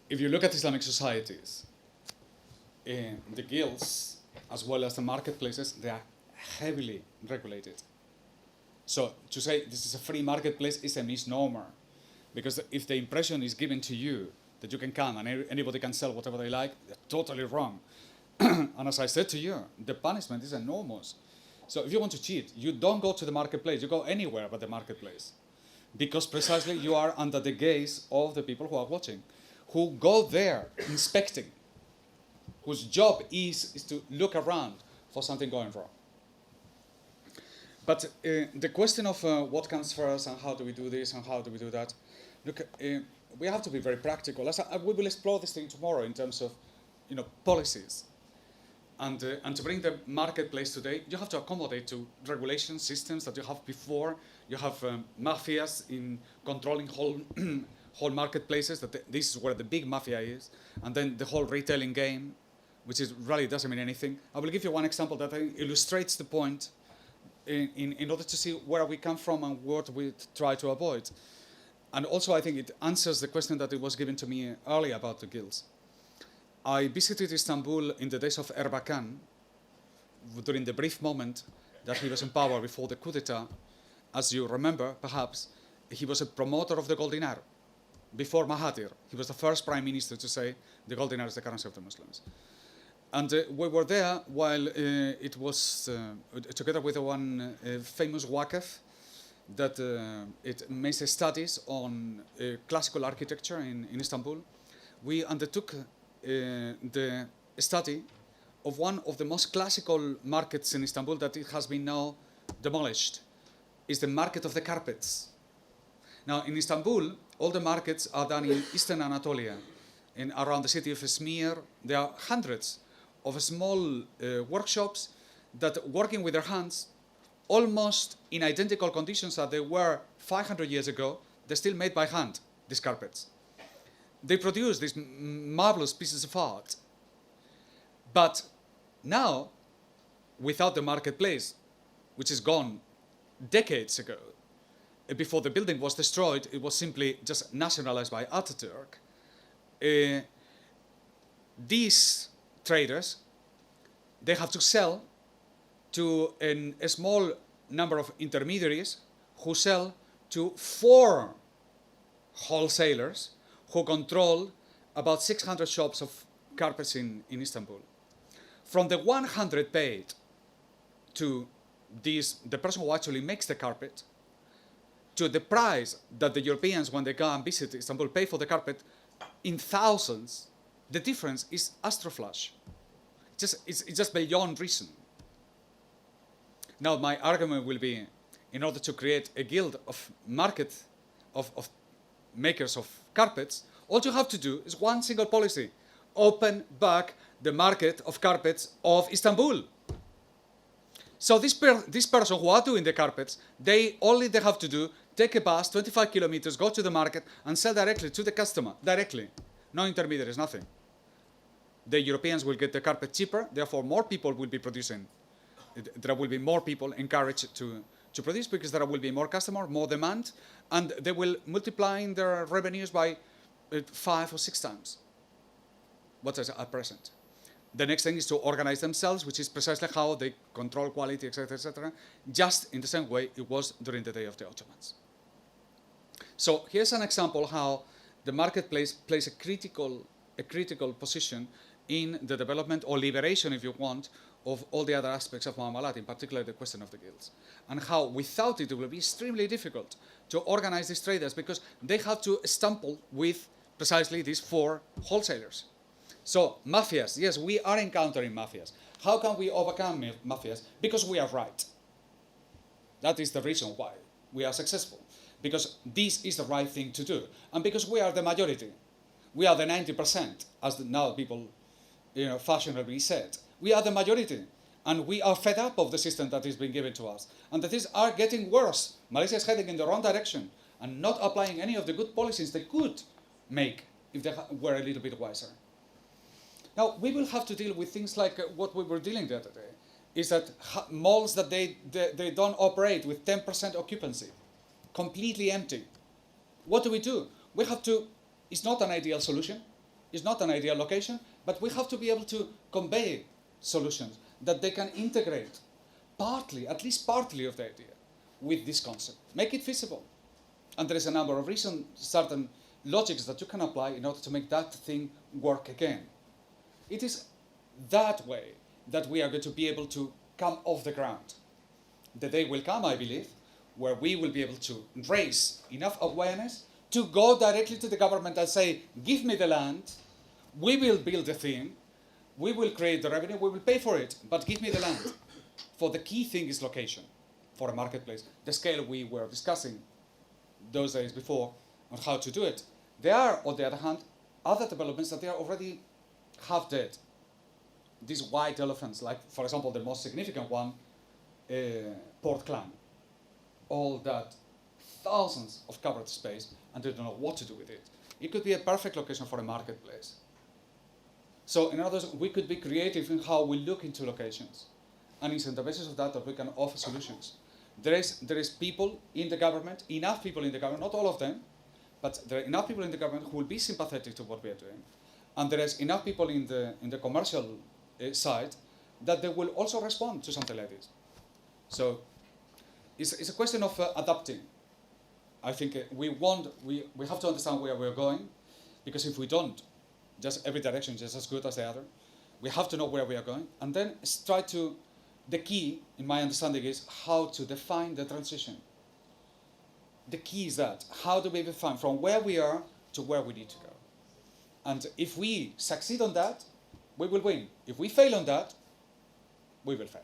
if you look at Islamic societies, the guilds, as well as the marketplaces, they are heavily regulated. So to say this is a free marketplace is a misnomer, because if the impression is given to you that you can come and anybody can sell whatever they like, they're totally wrong. And as I said to you, the punishment is enormous. So if you want to cheat, you don't go to the marketplace, you go anywhere but the marketplace. Because precisely you are under the gaze of the people who are watching, who go there inspecting, whose job is to look around for something going wrong. But the question of what comes first and how do we do this and how do we do that, look, we have to be very practical. We will explore this thing tomorrow in terms of policies. And to bring the marketplace today, you have to accommodate to regulation systems that you have before. You have mafias in controlling whole marketplaces. This is where the big mafia is. And then the whole retailing game, which really doesn't mean anything. I will give you one example that I think illustrates the point in order to see where we come from and what we try to avoid. And also I think it answers the question that it was given to me earlier about the guilds. I visited Istanbul in the days of Erbakan, during the brief moment that he was in power before the coup d'etat. As you remember, perhaps, he was a promoter of the gold dinar. Before Mahathir, he was the first prime minister to say the gold dinar is the currency of the Muslims. And we were there while it was, together with one famous Waqf, that it makes studies on classical architecture in Istanbul. We undertook the study of one of the most classical markets in Istanbul that it has been now demolished. Is the market of the carpets. Now in Istanbul, all the markets are done in Eastern Anatolia. Around the city of Izmir, there are hundreds of small workshops that, working with their hands, almost in identical conditions that they were 500 years ago, they're still made by hand, these carpets. They produce these marvelous pieces of art. But now, without the marketplace, which is gone decades ago, before the building was destroyed, it was simply just nationalized by Ataturk. These traders, they have to sell to a small number of intermediaries who sell to 4 wholesalers who control about 600 shops of carpets in Istanbul. From the 100 paid to the person who actually makes the carpet, to the price that the Europeans, when they go and visit Istanbul, pay for the carpet, in thousands, the difference is astroflash. It's just beyond reason. Now, my argument will be, in order to create a guild of of makers of carpets, all you have to do is one single policy: open back the market of carpets of Istanbul. So this person who are doing the carpets, they have to do, take a bus, 25 kilometers, go to the market and sell directly to the customer, directly. No intermediaries, nothing. The Europeans will get the carpet cheaper, therefore more people will be producing. There will be more people encouraged to produce because there will be more customers, more demand, and they will multiply their revenues by 5 or 6 times what is at present. The next thing is to organize themselves, which is precisely how they control quality, etc., just in the same way it was during the day of the Ottomans. So here's an example how the marketplace plays a critical position in the development or liberation, if you want, of all the other aspects of Muamalat, in particular the question of the guilds. And how without it, it will be extremely difficult to organize these traders because they have to stumble with precisely these 4 wholesalers. So mafias, yes, we are encountering mafias. How can we overcome mafias? Because we are right. That is the reason why we are successful. Because this is the right thing to do. And because we are the majority. We are the 90%, as now people fashionably said. We are the majority. And we are fed up of the system that is being given to us. And that things are getting worse. Malaysia is heading in the wrong direction and not applying any of the good policies they could make if they were a little bit wiser. Now, we will have to deal with things like what we were dealing the other day, is that malls that they don't operate with 10% occupancy, completely empty. What do? We have to, it's not an ideal solution, is not an ideal location, but we have to be able to convey solutions that they can integrate partly, at least partly of the idea with this concept. Make it feasible. And there is a number of reasons, certain logics that you can apply in order to make that thing work again. It is that way that we are going to be able to come off the ground. The day will come, I believe, where we will be able to raise enough awareness to go directly to the government and say, give me the land, we will build the thing, we will create the revenue, we will pay for it, but give me the land. For the key thing is location for a marketplace. The scale we were discussing those days before on how to do it. There are, on the other hand, other developments that they are already half dead. These white elephants, like, for example, the most significant one, Port Klang. All that, thousands of covered space, and they don't know what to do with it. It could be a perfect location for a marketplace. So in other words, we could be creative in how we look into locations. And it's on the basis of that we can offer solutions. There is people in the government, enough people in the government, not all of them, but there are enough people in the government who will be sympathetic to what we are doing. And there is enough people in the commercial side that they will also respond to something like this. So it's a question of adapting. I think we have to understand where we're going, because if we don't, just every direction is just as good as the other. We have to know where we are going, and then try to, the key, in my understanding, is how to define the transition. The key is that, how do we define from where we are to where we need to go? And if we succeed on that, we will win. If we fail on that, we will fail.